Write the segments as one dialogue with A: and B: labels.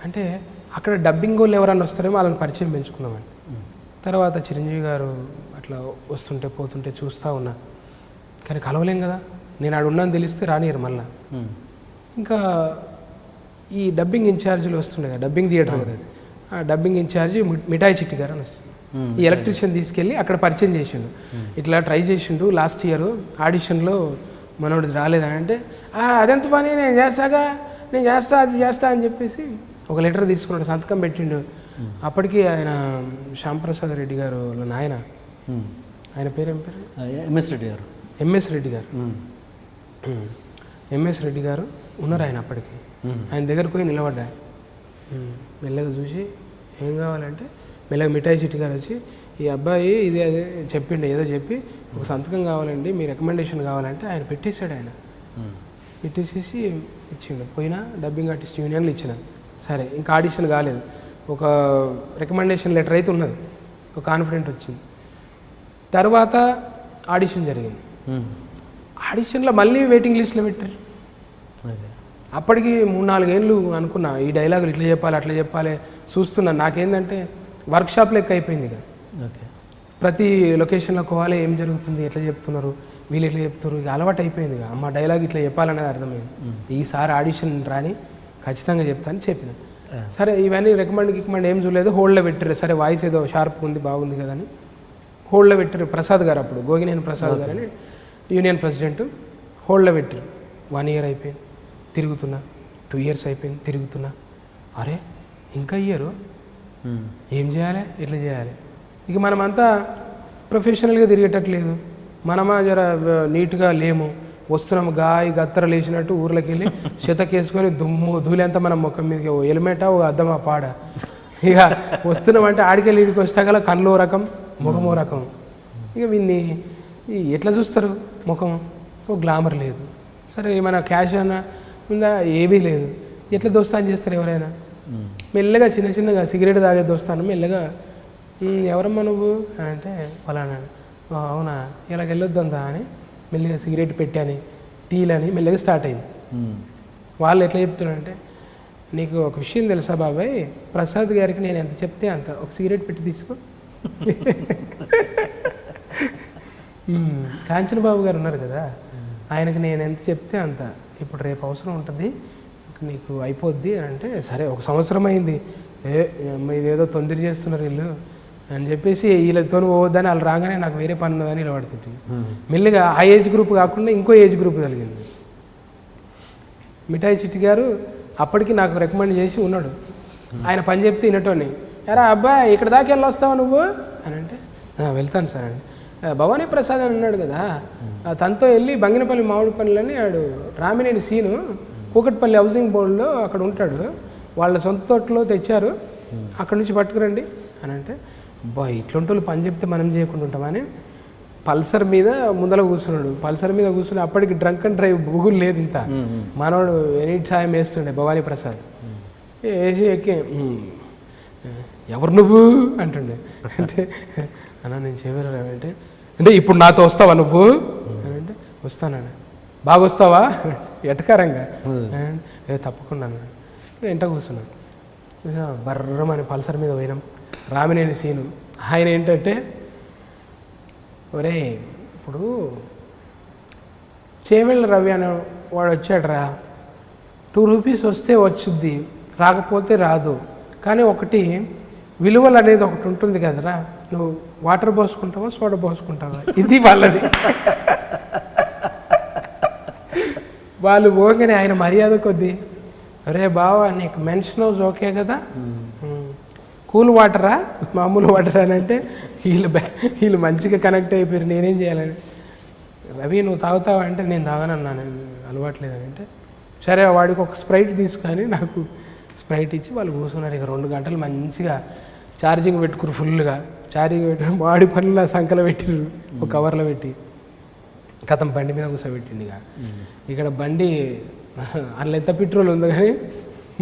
A: అంటే అక్కడ డబ్బింగ్ వాళ్ళు ఎవరన్నా వస్తారేమో వాళ్ళని పరిచయం పెంచుకుందామని. తర్వాత చిరంజీవి గారు అట్లా వస్తుంటే పోతుంటే చూస్తూ ఉన్నా, కానీ కలవలేం కదా, నేను ఆడు ఉన్నాను తెలిస్తే రానియరు మళ్ళా. ఇంకా ఈ డబ్బింగ్ ఇన్ఛార్జీలు వస్తుండే కదా, డబ్బింగ్ థియేటర్ కదా అది, ఆ డబ్బింగ్ ఇన్ఛార్జి మిఠాయి చిట్టి గారు అని వస్తుంది. ఈ ఎలక్ట్రీషియన్ తీసుకెళ్ళి అక్కడ పరిచయం చేసిండు, ఇట్లా ట్రై చేసిండు లాస్ట్ ఇయర్ ఆడిషన్లో మనోడిది రాలేదని. అంటే అదెంత పని, నేను చేస్తాగా, నేను చేస్తా, అది చేస్తా అని చెప్పేసి ఒక లెటర్ తీసుకున్నాడు, సంతకం పెట్టిండు. అప్పటికి ఆయన శ్యాంప్రసాద్ రెడ్డి గారు వాళ్ళ నాయన, ఆయన పేరు ఏం పేరు,
B: ఎంఎస్ రెడ్డి గారు.
A: ఎంఎస్ రెడ్డి గారు, ఎంఎస్ రెడ్డి గారు ఉన్నారు ఆయన అప్పటికి. ఆయన దగ్గరకు పోయి నిలబడ్డా, మెల్లగా చూసి ఏం కావాలంటే మెల్లగా మిఠాయి చిట్టి గారు వచ్చి, ఈ అబ్బాయి ఇది అదే చెప్పిండు, ఏదో చెప్పి ఒక సంతకం కావాలండి, మీ రికమెండేషన్ కావాలంటే ఆయన పెట్టేశాడు. ఆయన పెట్టేసేసి ఇచ్చిండు. పోయినా డబ్బింగ్ ఆర్టిస్ట్ యూనియన్లు ఇచ్చిన, సరే ఇంకా ఆడిషన్ కాలేదు, ఒక రికమెండేషన్ లెటర్ అయితే ఉన్నది, ఒక కాన్ఫిడెంట్ వచ్చింది. తర్వాత ఆడిషన్ జరిగింది. ఆడిషన్లో మళ్ళీ వెయిటింగ్ లిస్ట్లో పెట్టారు. అప్పటికి 3-4 ఏళ్ళు అనుకున్నా, ఈ డైలాగులు ఇట్లా చెప్పాలి అట్లా చెప్పాలి చూస్తున్నా. నాకేంటంటే వర్క్షాప్ లెక్క అయిపోయింది ఇక. ప్రతి లొకేషన్లో పోవాలి, ఏం జరుగుతుంది, ఎట్లా చెప్తున్నారు, వీళ్ళు ఎట్లా చెప్తారు, ఇక అలవాటు అయిపోయింది. ఇక అమ్మ డైలాగ్ ఇట్లా చెప్పాలనేది అర్థమైంది. ఈసారి ఆడిషన్ రాని ఖచ్చితంగా చెప్తాను చెప్పిన. సరే ఇవన్నీ రికమెండ్ ఏం చూడలేదు, హోల్డ్లో పెట్టారు. సరే వాయిస్ ఏదో షార్ప్గా ఉంది, బాగుంది కదా అని హోల్డ్లో పెట్టారు. ప్రసాద్ గారు అప్పుడు గోగినేని ప్రసాద్ గారు అని యూనియన్ ప్రెసిడెంట్, హోల్డ్లో పెట్టారు. 1 ఇయర్ అయిపోయింది తిరుగుతున్నా, 2 ఇయర్స్ అయిపోయింది తిరుగుతున్నా. అరే ఇంకా ఇయ్యరు, ఏం చేయాలి, ఎట్లా చేయాలి. ఇక మనమంతా ప్రొఫెషనల్గా తిరిగేటట్లేదు, మనమా జర నీట్గా లేము, వస్తున్నాము గాయ గత్తర లేచినట్టు ఊర్లోకి వెళ్ళి శతకేసుకొని దుమ్ము ధూళంతా మన ముఖం మీదకి, ఓ హెల్మెటా ఓ అద్దమా పాడ. ఇక వస్తున్నామంటే ఆడికెళ్ళి ఇడికి వస్తాగల కళ్ళు రకం, ముఖమో రకం. ఇక వీన్ని ఎట్లా చూస్తారు, ముఖం ఓ గ్లామర్ లేదు, సరే ఏమైనా క్యాష్ అన్నా ఉందా, ఏమీ లేదు, ఎట్లా దోస్తాను చేస్తారు ఎవరైనా. మెల్లగా చిన్నగా సిగరెట్ తాగే దోస్తాను, మెల్లగా ఎవరమ్మా నువ్వు అని అంటే ఫలానా, అవునా ఇలాగ వెళ్ళొద్దా అని మెల్లగా సిగరెట్ పెట్టాని, టీలని మెల్లగా స్టార్ట్ అయింది. వాళ్ళు ఎట్లా చెప్తున్నారంటే, నీకు ఒక విషయం తెలుసా బాబాయ్, ప్రసాద్ గారికి నేను ఎంత చెప్తే అంత, ఒక సిగరెట్ పెట్టి తీసుకో. కాంచన్ బాబు గారు ఉన్నారు కదా, ఆయనకి నేను ఎంత చెప్తే అంత, ఇప్పుడు రేపు అవసరం ఉంటుంది నీకు అయిపోద్ది అని అంటే, సరే 1 సంవత్సరం అయింది, ఇదేదో తొందర చేస్తున్నారు వీళ్ళు అని చెప్పేసి వీళ్ళతో పోవద్దని వాళ్ళు రాగానే నాకు వేరే పని ఉన్నదని ఇలా పడుతుంది. మెల్లిగా ఆ ఏజ్ గ్రూప్ కాకుండా ఇంకో ఏజ్ గ్రూప్ కలిగింది. మిఠాయి చిట్టి గారు అప్పటికి నాకు రికమెండ్ చేసి ఉన్నాడు, ఆయన పని చెప్తే వినటోని, ఎరా అబ్బాయి ఇక్కడ దాకా వెళ్ళి వస్తావా నువ్వు అని అంటే, వెళ్తాను సార్ అని. భవానీ ప్రసాద్ అని ఉన్నాడు కదా, తనతో వెళ్ళి బంగినపల్లి మామిడి పనులని ఆడు రామినేని సీను కూకట్పల్లి హౌసింగ్ బోర్డులో అక్కడ ఉంటాడు, వాళ్ళ సొంత తోటలో తెచ్చారు, అక్కడ నుంచి పట్టుకురండి అని అంటే, బా ఇట్లాంటి పని చెప్తే మనం చేయకుండా ఉంటామని పల్సర్ మీద ముందర కూర్చున్నాడు. పల్సర్ మీద కూర్చుని అప్పటికి డ్రంక్ అండ్ డ్రైవ్ బుగులు లేదు, ఇంత మనోడు ఎనీ టైం వేస్తుండే భవానీ ప్రసాద్. వేసి ఎక్కి ఎవరు నువ్వు అంటుండే. అంటే అన్నా నేను చెప్పాను అంటే ఇప్పుడు నాతో వస్తావా నువ్వు అని అంటే, వస్తానండి. బాగా వస్తావా ఎటకారంగా, తప్పకుండా ఎంట కూర్చున్నాను. బర్రమని పల్సర్ మీద పోయినాం. రామినేని సీను ఆయన ఏంటంటే, ఒరే ఇప్పుడు చేవెళ్ళ రవి అనే వాడు వచ్చాడరా, 2 రూపీస్ వస్తే వచ్చుద్ది, రాకపోతే రాదు, కానీ ఒకటి విలువలు అనేది ఒకటి ఉంటుంది కదరా, నువ్వు వాటర్ పోసుకుంటావా సోడా పోసుకుంటావా, ఇది వాళ్ళది. వాళ్ళు పోగానే ఆయన మర్యాద కొద్దీ, అరే బావా నీకు మెన్షన్ హౌస్ ఓకే కదా, కూల్ వాటరా మామూలు వాటరా అని అంటే, వీళ్ళు మంచిగా కనెక్ట్ అయిపోయారు. నేనేం చేయాలని, రవి నువ్వు తాగుతావా అంటే, నేను తాగనన్నాను అలవాట్లేదని అంటే, సరే వాడికి ఒక స్ప్రైట్ తీసుకొని నాకు స్ప్రైట్ ఇచ్చి వాళ్ళు కూర్చున్నారు. ఇక 2 గంటలు మంచిగా ఛార్జింగ్ పెట్టుకురు, ఫుల్గా ఛార్జింగ్ పెట్టుకుని మాడి పనులు సంకలో పెట్టిరు, ఒక కవర్లో పెట్టి కథం బండి మీద కూర్చోబెట్టింది. ఇక ఇక్కడ బండి అందులో ఎంత పెట్రోల్ ఉందో కానీ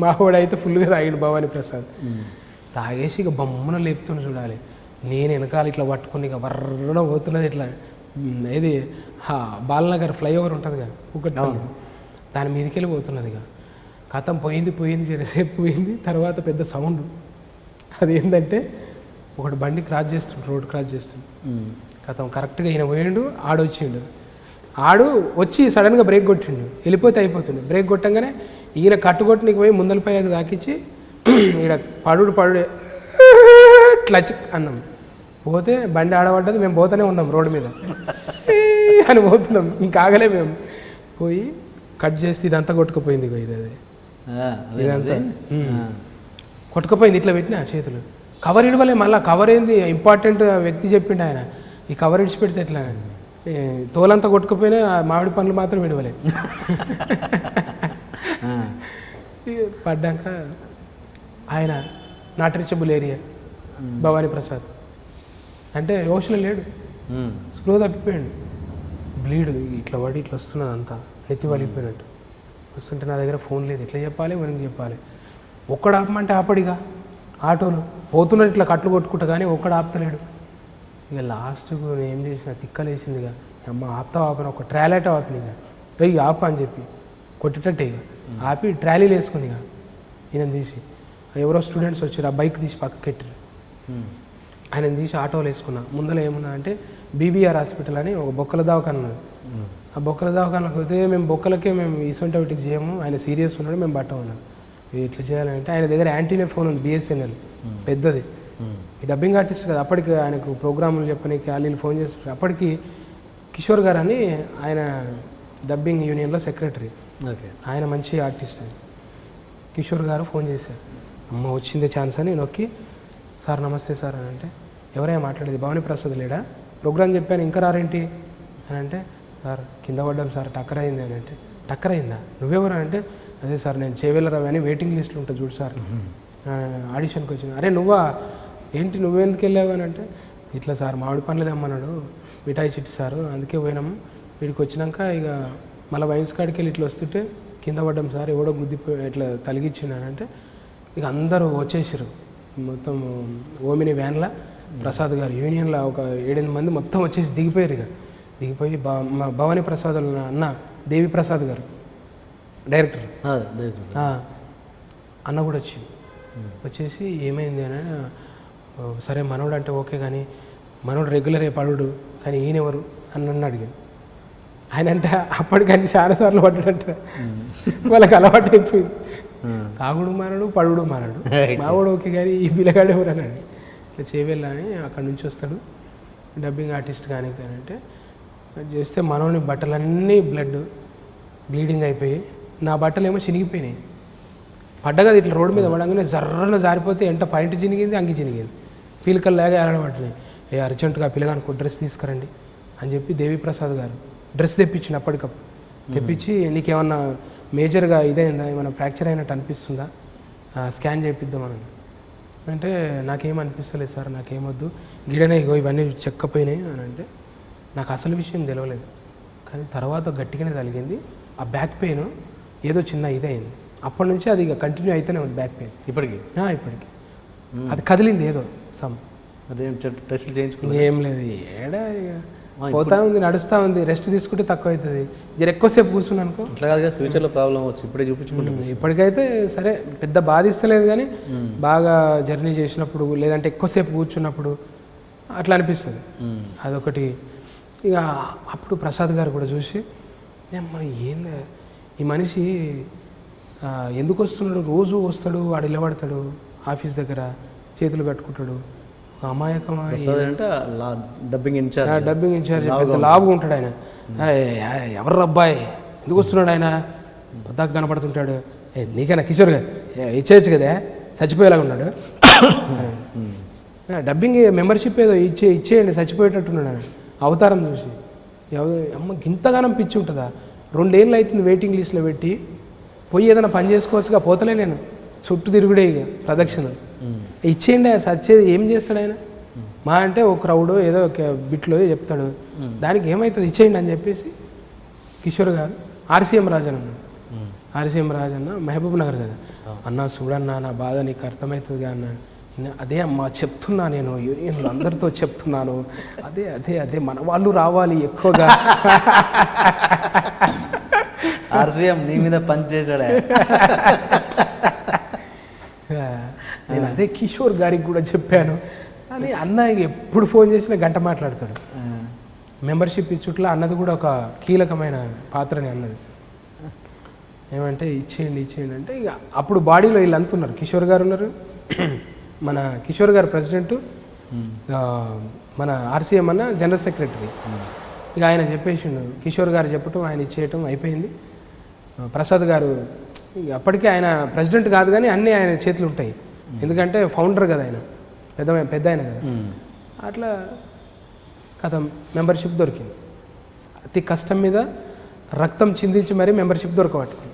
A: మావాడైతే ఫుల్గా తాగాడు భవానీ ప్రసాద్. తాగేసి ఇక బొమ్మను లేపుతున్న చూడాలి, నేను వెనకాల ఇట్లా పట్టుకుని ఇక వర్రన పోతున్నది. ఇట్లా ఏది బాలనగర్ ఫ్లైఓవర్ ఉంటుంది కదా ఒకటి, దాని మీదకి వెళ్ళి పోతున్నది. ఇక కథం పోయింది జరసేపు పోయింది. తర్వాత పెద్ద సౌండ్, అది ఏంటంటే ఒకటి బండి క్రాస్ చేస్తుండు, రోడ్ క్రాస్ చేస్తుండు. కథం కరెక్ట్గా ఈయన పోయిండు, ఆడొచ్చిండు. ఆడు వచ్చి సడన్గా బ్రేక్ కొట్టిండు, వెళ్ళిపోతే అయిపోతుండే. బ్రేక్ కొట్టంగానే ఈయన కట్టుకొట్టినకి పోయి ముందలపైకి దాకిచ్చి ఈడ పడుడు క్లచ్ అన్నాం. పోతే బండి ఆడబడ్డది, మేము పోతూనే ఉన్నాం రోడ్డు మీద అని పోతున్నాం. ఇంకాగలే మేము పోయి కట్ చేస్తే ఇదంతా కొట్టుకుపోయింది. ఇది ఇదంతా కొట్టుకుపోయింది. ఇట్లా పెట్టిన చేతులు కవర్ ఇడవలే. మళ్ళీ కవర్ ఏంది ఇంపార్టెంట్ వ్యక్తి చెప్పిండు ఆయన, ఈ కవర్ ఇడిచిపెడితే ఎట్లా, తోలంతా కొట్టుకుపోయినా మామిడి పండ్లు మాత్రం ఇడవలే. పడ్డాక ఆయన not reachable area Bhavani Prasad అంటే యోచన లేడు, స్లో తప్పిపోయాడు. బ్లీడ్ ఇట్లా పడి ఇట్లా వస్తున్నది, అంతా నెత్తి వలిగిపోయినట్టు వస్తుంటే నా దగ్గర ఫోన్ లేదు, ఎట్లా చెప్పాలి మనకి చెప్పాలి. ఒక్కడు ఆపమంటే ఆపడిగా, ఆటోలు పోతున్నాడు ఇట్లా కట్లు కొట్టుకుంటా, కానీ ఒక్కడు ఆపుతలేడు. ఇక లాస్ట్కు నేను ఏం చేసిన, తిక్కలేసింది. ఇక అమ్మ ఆపుతా ఆపని ఒక ట్రాలెట్ ఆపిన, ఇక వెయ్యి ఆప అని చెప్పి కొట్టేటట్టే ఇక ఆపి ట్రాలీలు వేసుకుని ఇక ఈయన తీసి, ఎవరో స్టూడెంట్స్ వచ్చారు, ఆ బైక్ తీసి పక్కకి ఎట్టారు, ఆయన తీసి ఆటోలు వేసుకున్నా. ముందర ఏమున్నా అంటే బీబీఆర్ హాస్పిటల్ అని ఒక బొక్కల దవాఖాన ఉన్నది. ఆ బొక్కల దవాఖానకు పోతే మేము బొక్కలకే మేము ఇసొంటి ఒకటికి చేయము, ఆయన సీరియస్ ఉన్నాడు, మేము బట్ట ఉన్నాం. ఇట్లా చేయాలంటే ఆయన దగ్గర యాంటీనే ఫోన్ ఉంది, బిఎస్ఎన్ఎల్ పెద్దది. ఈ డబ్బింగ్ ఆర్టిస్ట్ కదా, అప్పటికి ఆయనకు ప్రోగ్రాములు చెప్పడానికి వాళ్ళు ఫోన్ చేస్తారు. అప్పటికి కిషోర్ గారు అని ఆయన డబ్బింగ్ యూనియన్లో సెక్రటరీ, ఆయన మంచి ఆర్టిస్ట్. ఆయన కిషోర్ గారు ఫోన్ చేశారు, అమ్మ వచ్చిందే ఛాన్స్ అని నొక్కి, సార్ నమస్తే సార్ అని అంటే, ఎవరైనా మాట్లాడేది భవానీ ప్రసాద్ లేడా, ప్రోగ్రామ్ చెప్పాను ఇంకా రారేంటి అని అంటే, సార్ కింద పడ్డాం సార్, టక్కర్ అయింది అని అంటే, టక్కర్ అయిందా, నువ్వెవరు అంటే, అదే సార్ నేను చేవెళ్ళరావు అని వెయిటింగ్ లిస్ట్లో ఉంటుంది చూడు సార్, ఆడిషన్కి వచ్చింది. అరే నువ్వా, ఏంటి నువ్వెందుకు వెళ్ళావు అని అంటే, ఇట్లా సార్ మామిడి పండ్లు తెమ్మన్నాడు మిఠాయి చిట్టి సారు, అందుకే పోయినాము. వీడికి వచ్చినాక ఇక మళ్ళీ వైన్స్ కాడికి వెళ్ళి ఇట్లా వస్తుంటే కింద పడ్డాం సార్, ఎవడో గుద్దిపోయి ఇట్లా తలిగిచ్చిండు అంటే, ఇక అందరూ వచ్చేసారు. మొత్తం ఓమిని వ్యాన్లా ప్రసాద్ గారు యూనియన్లో ఒక 7-8 మంది మొత్తం వచ్చేసి దిగిపోయారు. ఇక దిగిపోయి మా భవానీ ప్రసాద్ అన్న దేవి ప్రసాద్ గారు డైరెక్టర్ అన్న కూడా వచ్చేసి ఏమైంది అని, సరే మనోడు అంటే ఓకే, కానీ మనోడు రెగ్యులరే పడుడు, కానీ ఈయనెవరు అని నన్ను అడిగాను. ఆయన అంటే అప్పటికన్నీ చాలాసార్లు పడ్డాడంట, వాళ్ళకి అలవాటు అయిపోయింది. తాగుడు మానడు, పడుడు మానడు, మావాడు ఓకే, కానీ ఈ పిల్లగాడు ఎవరు అన్నాడు. ఇట్లా చేవెళ్ళని అక్కడి నుంచి వస్తాడు డబ్బింగ్ ఆర్టిస్ట్ కానీ అంటే చేస్తే మనోని బట్టలన్నీ బ్లీడింగ్ అయిపోయి, నా బట్టలు ఏమో చినిగిపోయినాయి. పడ్డగా ఇట్లా రోడ్డు మీద పడగానే జర్రన జారిపోతే ఎంట పాయింట్ చినిగింది, అంగి చినిగింది, పీలికలు లాగా ఏడబట్టినాయి. అర్జెంటుగా పిల్లగానికి డ్రెస్ తీసుకురండి అని చెప్పి దేవి ప్రసాద్ గారు డ్రెస్ తెప్పించింది. అప్పటికప్పుడు తెప్పించి, నీకేమన్నా మేజర్గా ఇదైందా, ఏమైనా ఫ్రాక్చర్ అయినట్టు అనిపిస్తుందా, స్కాన్ చేయిద్దామని అంటే, నాకేమనిపిస్తలేదు సార్, నాకేమొద్దు, గిడనే ఇగో ఇవన్నీ చెక్కపోయినాయి అని అంటే, నాకు అసలు విషయం తెలియలేదు. కానీ తర్వాత గట్టిగానే తగిలింది. ఆ బ్యాక్ పెయిన్ ఏదో చిన్న ఇదైంది. అప్పటి నుంచి అది ఇక కంటిన్యూ అయితేనే ఉంది బ్యాక్ పెయిన్ ఇప్పటికి. అది కదిలింది ఏదో
B: అదే టెస్ట్లు చేయించుకుని
A: ఏం లేదు, ఏడా పోతా ఉంది, నడుస్తూ ఉంది, రెస్ట్ తీసుకుంటే తక్కువ అవుతుంది. జర ఎక్కువసేపు కూర్చున్నాను అనుకో,
B: అట్లా కాదు, ఫ్యూచర్లో ప్రాబ్లం వచ్చి ఇప్పుడే చూపించుకుంటాం.
A: ఇప్పటికైతే సరే పెద్ద బాధిస్తలేదు, కానీ బాగా జర్నీ చేసినప్పుడు లేదంటే ఎక్కువసేపు కూర్చున్నప్పుడు అట్లా అనిపిస్తుంది. అదొకటి. ఇక అప్పుడు ప్రసాద్ గారు కూడా చూసి, ఏంది ఈ మనిషి ఎందుకు వస్తున్నాడు, రోజు వస్తాడు, వాడు నిలబడతాడు ఆఫీస్ దగ్గర, చేతులు కట్టుకుంటాడు,
B: డబ్బింగ్
A: ఇన్ఛార్జ్ పెద్ద లాభం ఉంటాడు ఆయన. ఎవరు అబ్బాయి ఎందుకు వస్తున్నాడు ఆయన, పెద్దగా కనపడుతుంటాడు, నీకైనా కిషోర్ ఇచ్చేయచ్చు కదా, చచ్చిపోయేలాగా ఉన్నాడు. డబ్బింగ్ మెంబర్షిప్ ఏదో ఇచ్చేయండి, చచ్చిపోయేటట్టున్నాడు ఆయన అవతారం చూసి. అమ్మ ఇంతగానం పిచ్చి ఉంటుందా, 2 ఏళ్ళు అవుతుంది వెయిటింగ్ లిస్ట్లో పెట్టి, పోయి ఏదైనా పని చేసుకోవచ్చుగా, పోతలే నేను, చుట్టూ తిరుగుడే ఇక ప్రదక్షిణలు. ఇచ్చేయండి, సచ్చేది ఏం చేస్తాడు ఆయన, మా అంటే ఒక క్రౌడ్ ఏదో ఒక బిట్లో చెప్తాడు, దానికి ఏమవుతుంది ఇచ్చేయండి అని చెప్పేసి కిషోర్ గారు ఆర్సీఎం రాజన్ అన్నాడు. ఆర్సీఎం రాజన్న మహబూబ్ నగర్ కదా, అన్న చూడన్నా నా బాధ నీకు అర్థమవుతుందిగా అన్నాడు. అదే అమ్మా చెప్తున్నా, నేను యూనియన్లో అందరితో చెప్తున్నాను, అదే మన వాళ్ళు రావాలి ఎక్కువగా.
B: ఆర్సీఎం నీ మీద పంచ్ చేశాడే.
A: నేను అదే కిషోర్ గారికి కూడా చెప్పాను అని అన్న ఇక ఎప్పుడు ఫోన్ చేసినా గంట మాట్లాడతాడు. మెంబర్షిప్ ఇచ్చుట్లా అన్నది కూడా ఒక కీలకమైన పాత్రని అన్నది. ఏమంటే ఇచ్చేయండి అంటే ఇక అప్పుడు బాడీలో వీళ్ళు అంతున్నారు. కిషోర్ గారు ఉన్నారు, మన కిషోర్ గారు ప్రెసిడెంట్, మన ఆర్సీఎం అన్న జనరల్ సెక్రటరీ. ఇక ఆయన చెప్పేసిండు, కిషోర్ గారు చెప్పటం ఆయన ఇచ్చేయటం అయిపోయింది. ప్రసాద్ గారు అప్పటికే ఆయన ప్రెసిడెంట్ కాదు కానీ అన్నీ ఆయన చేతులు ఉంటాయి, ఎందుకంటే ఫౌండర్ కదా ఆయన, పెద్ద ఆయన కదా. అట్లా కథ మెంబర్షిప్ దొరికింది. అతి కష్టం మీద రక్తం చిందించి మరీ మెంబర్షిప్ దొరకబట్టుకుంది.